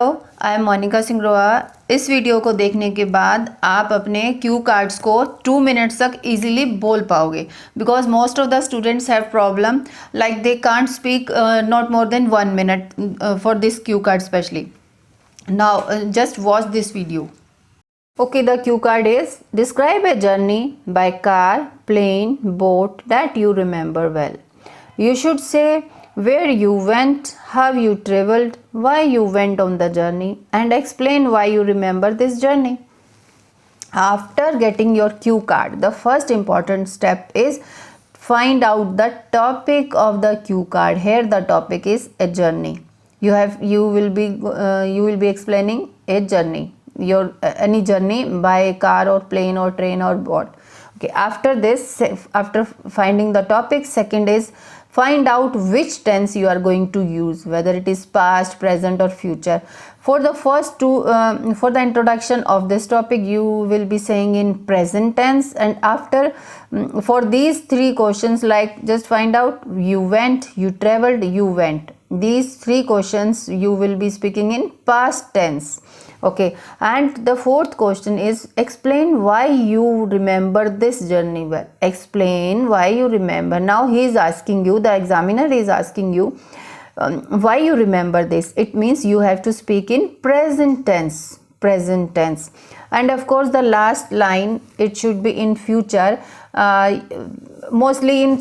Hello, I am Monika Singroa. इस video को देखने के बाद आप अपने क्यू कार्ड्स को 2 मिनट्स तक इजीली बोल पाओगे, because most of the students have problem like they can't speak not more than 1 minute for this Q card specially. Now just watch this video. Okay, the cue card is: describe a journey by car, plane, boat that you remember well. You should say where you went, how you traveled, why you went on the journey, and explain why you remember this journey. After getting your cue card, the first important step is find out the topic of the cue card. Here the topic is a journey. You will be explaining a journey, your any journey by car or plane or train or boat. Okay, after this, after finding the topic, second is find out which tense you are going to use, whether it is past, present or future. For the first two, for the introduction of this topic, you will be saying in present tense, and after for these three questions, like just find out you went, you traveled, you went, these three questions you will be speaking in past tense. Okay, and the fourth question is explain why you remember this journey well. Explain why you remember. Now he is asking you, the examiner is asking you, why you remember this. It means you have to speak in present tense. Present tense. And of course the last line, it should be in future. Mostly in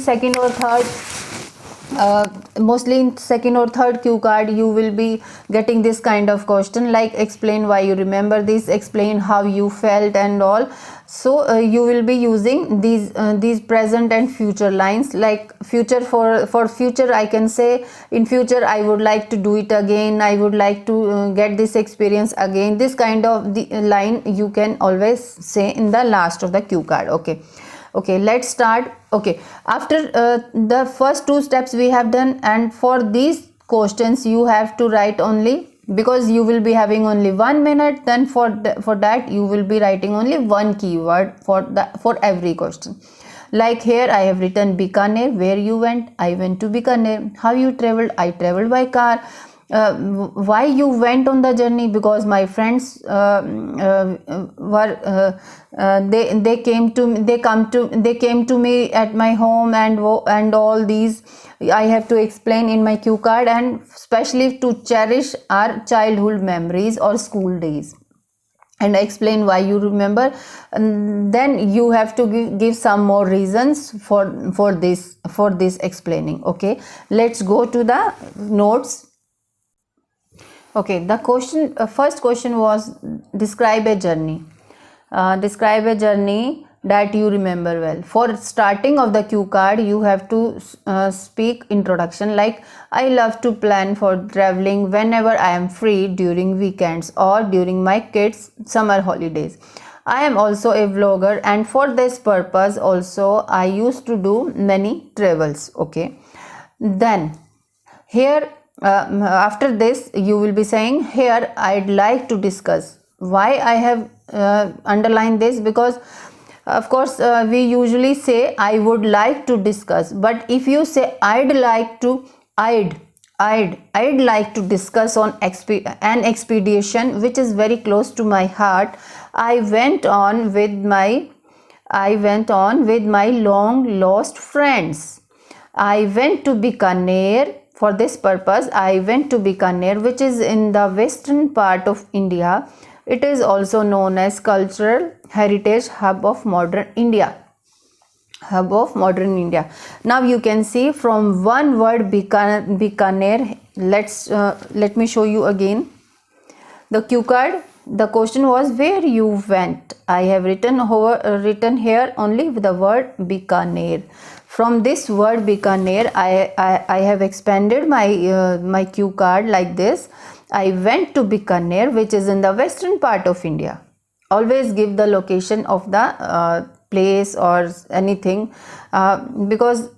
second or third cue card you will be getting this kind of question, like explain why you remember this, explain how you felt and all. So you will be using these present and future lines. Like future, for future I can say, in future I would like to do it again, I would like to get this experience again. This kind of the line you can always say in the last of the cue card. Okay, let's start. Okay, after the first two steps we have done, and for these questions you have to write only, because you will be having only 1 minute, then for that you will be writing only one keyword for every question. Like here I have written Bikaner, where you went, I went to Bikaner. How you traveled, I traveled by car. Why you went on the journey, because my friends were they came to me at my home, and all these I have to explain in my cue card, and especially to cherish our childhood memories or school days, and explain why you remember. And then you have to give some more reasons for this explaining. Okay, let's go to the notes. Okay, the first question was describe a journey. Describe a journey that you remember well. For starting of the cue card, you have to speak introduction, like I love to plan for traveling whenever I am free during weekends or during my kids' summer holidays. I am also a vlogger, and for this purpose also I used to do many travels. Okay, then here after this you will be saying, here I'd like to discuss. Why I have underlined this, because of course we usually say I would like to discuss, but if you say I'd like to, I'd like to discuss on an expedition which is very close to my heart. I went on with my long lost friends. I went to Bikaner. For this purpose I went to Bikaner, which is in the western part of India. It is also known as cultural heritage hub of modern India. Now you can see from one word Bikaner. Let me show you again the cue card. The question was where you went. I have written here only with the word Bikaner. From this word Bikaner, I have expanded my cue card like this. I went to Bikaner, which is in the western part of India. Always give the location of the place or anything, because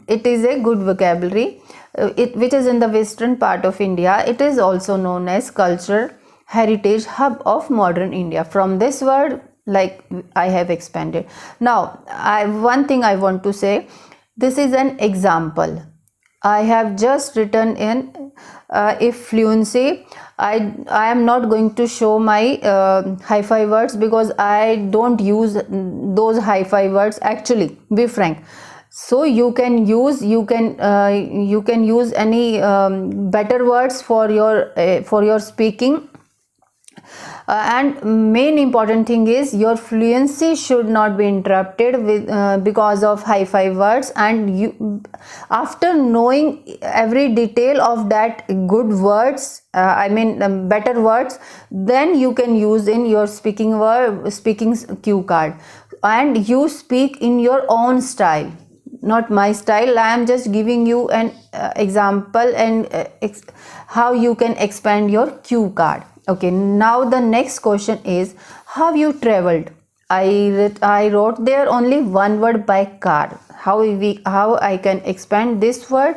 it is a good vocabulary. Which is in the western part of India. It is also known as cultural heritage hub of modern India. From this word, like I have expanded. Now one thing I want to say, this is an example. I have just written in if fluency. I am not going to show my hi-fi words because I don't use those hi-fi words actually, be frank. So you can use any better words for your speaking. And main important thing is your fluency should not be interrupted with because of hi-fi words. And you, after knowing every detail of that good words, better words, then you can use in your speaking cue card, and you speak in your own style, not my style. I am just giving you an example and how you can expand your cue card. Okay, now the next question is, have you traveled? I wrote there only one word by car. How I can expand this word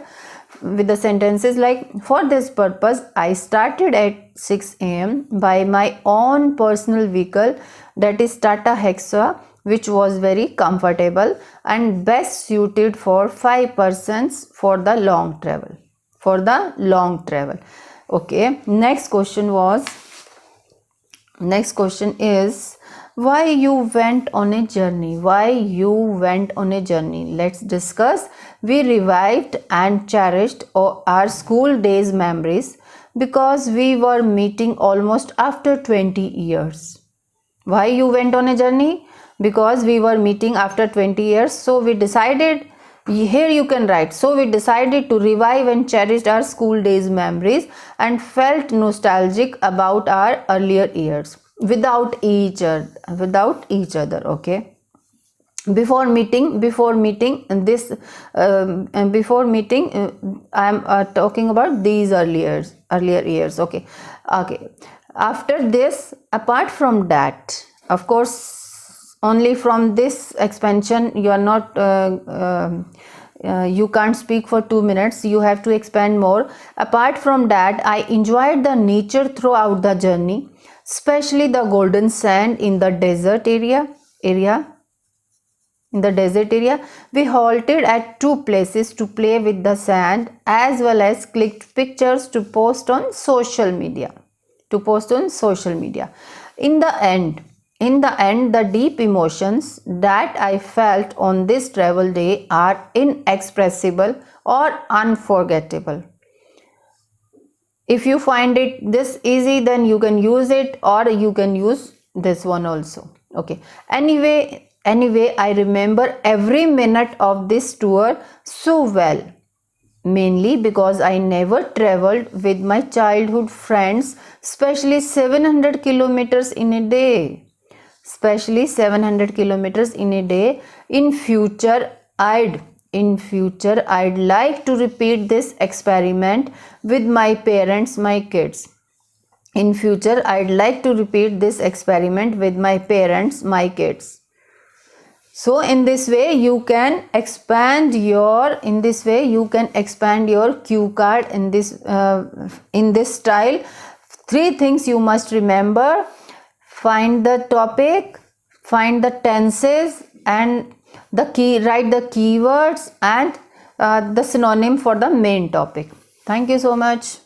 with the sentences like, for this purpose I started at 6 a.m. by my own personal vehicle, that is Tata Hexa, which was very comfortable and best suited for 5 persons for the long travel. Okay, next question is, why you went on a journey? Let's discuss. We revived and cherished our school days memories because we were meeting almost after 20 years. Why you went on a journey? Because we were meeting after 20 years. So we decided, here you can write, so we decided to revive and cherish our school days memories and felt nostalgic about our earlier years without each other. Okay, before meeting I am talking about these earlier years. Okay. After this, apart from that, of course, only from this expansion you are not you can't speak for 2 minutes, you have to expand more. Apart from that, I enjoyed the nature throughout the journey, especially the golden sand in the desert area. We halted at 2 places to play with the sand as well as clicked pictures to post on social media. In the end, the deep emotions that I felt on this travel day are inexpressible or unforgettable. If you find it this easy, then you can use it, or you can use this one also. Okay. Anyway, I remember every minute of this tour so well, mainly because I never traveled with my childhood friends, especially 700 kilometers in a day. In future, I'd like to repeat this experiment with my parents, my kids. So in this way you can expand your cue card in this style. 3 things you must remember: find the topic, find the tenses, and write the keywords and the synonym for the main topic. Thank you so much.